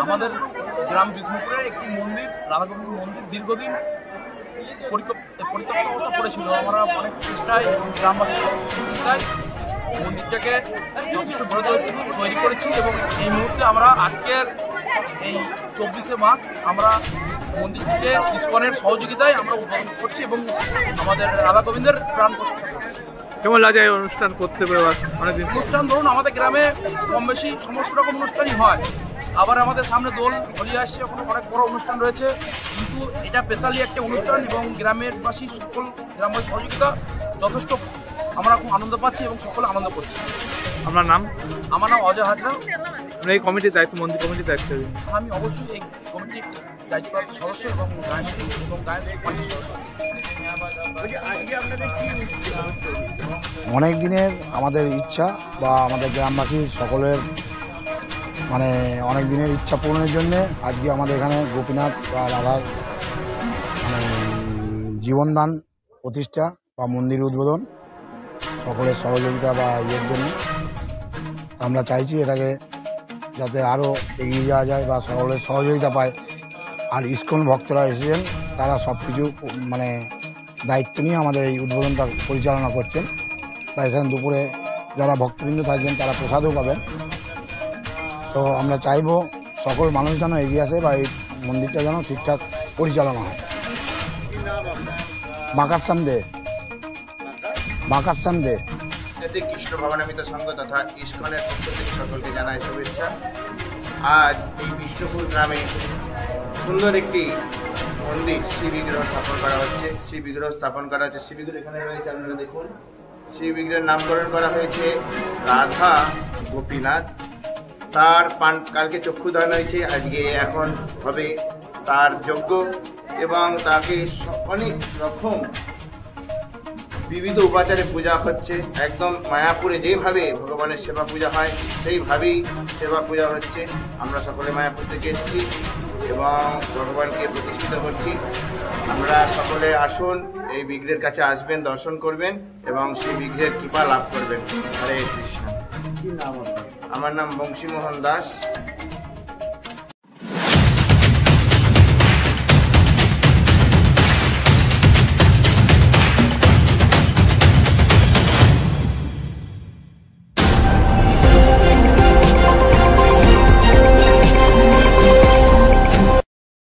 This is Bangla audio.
আমাদের গ্রাম বিষ্ণুপুরে একটি মন্দির, রাধাগোবিন্দ মন্দির দীর্ঘদিন পরিত্যক্ত অবস্থা পড়েছিল। আমরা অনেক চেষ্টায় গ্রামবাসী সহযোগিতায় মন্দিরটাকে যথেষ্ট বড় তৈরি করেছি এবং এই মুহূর্তে আমরা আজকের এই 24শে মাঘ আমরা মন্দিরটিকে ইসকনের সহযোগিতায় আমরা উদ্বোধন করছি এবং আমাদের রাধাগোবিন্দের প্রাণ প্রতিষ্ঠা করছি। কেমন লাগে এই অনুষ্ঠান করতে পেরে? অনেকদিন অনুষ্ঠান ধরুন আমাদের গ্রামে কম বেশি সমস্ত রকম অনুষ্ঠানই হয়, আবার আমাদের সামনে দোল হোলি আসছে, এখন অনেক বড় অনুষ্ঠান রয়েছে, কিন্তু এটা স্পেশালি একটা অনুষ্ঠান এবং গ্রামের বাসী সকল গ্রামের সহযোগিতা যথেষ্ট আমরা খুব আনন্দ পাচ্ছি এবং সকলে আনন্দ করছি। আপনার নাম? আমার নাম অজয় হাজরা। এই কমিটির দায়িত্ব, মন্দির কমিটির দায়িত্ব? আমি অবশ্যই এই কমিটির দায়িত্বপ্রাপ্ত সদস্য এবং গায়ের কমিটির সদস্য। অনেক দিনের আমাদের ইচ্ছা বা আমাদের গ্রামবাসীর সকলের মানে অনেক দিনের ইচ্ছা পূরণের জন্য আজকে আমাদের এখানে গোপীনাথ বা রাধার মানে জীবনদান প্রতিষ্ঠা বা মন্দির উদ্বোধন সকলের সহযোগিতা বা ইয়ের জন্য আমরা চাইছি এটাকে যাতে আরও এগিয়ে যাওয়া যায় বা সকলের সহযোগিতা পায়। আর ইসকন ভক্তরা এসেছেন, তারা সব কিছু মানে দায়িত্ব নিয়ে আমাদের এই উদ্বোধনটা পরিচালনা করছেন। তাই এখানে দুপুরে যারা ভক্তবৃন্দ থাকবেন তারা প্রসাদও পাবেন। তো আমরা চাইব সকল মানুষ যেন এগিয়ে আসে বা এই মন্দিরটা যেন ঠিকঠাক পরিচালনা হয়। বাঁকাশ্যাম দে কৃষ্ণ ভবনামিত সংঘ তথা ইসকনের পক্ষ থেকে সকলকে জানাই শুভেচ্ছা। আজ এই বিষ্ণুপুর গ্রামে সুন্দর একটি মন্দির শিব বিগ্রহ স্থাপন করা হচ্ছে। শিব বিগ্রহ এখানে রয়েছে, আপনারা দেখুন। শিব বিগ্রহের নামকরণ করা হয়েছে রাধা গোপীনাথ। তার কালকে চক্ষুদান হয়েছে, আজকে এখন হবে তার যজ্ঞ এবং তাকে অনেক রকম বিবিধ উপাচারে পূজা হচ্ছে। একদম মায়াপুরে যেভাবে ভগবানের সেবা পূজা হয় সেইভাবেই সেবা পূজা হচ্ছে। আমরা সকলে মায়াপুর থেকে এসেছি এবং ভগবানকে প্রতিষ্ঠিত করছি। আমরা সকলে আসুন, এই বিগ্রহের কাছে আসবেন, দর্শন করবেন এবং সেই বিগ্রহের কৃপা লাভ করবেন। হরে কৃষ্ণ। আমার নাম বংশীমোহন দাস।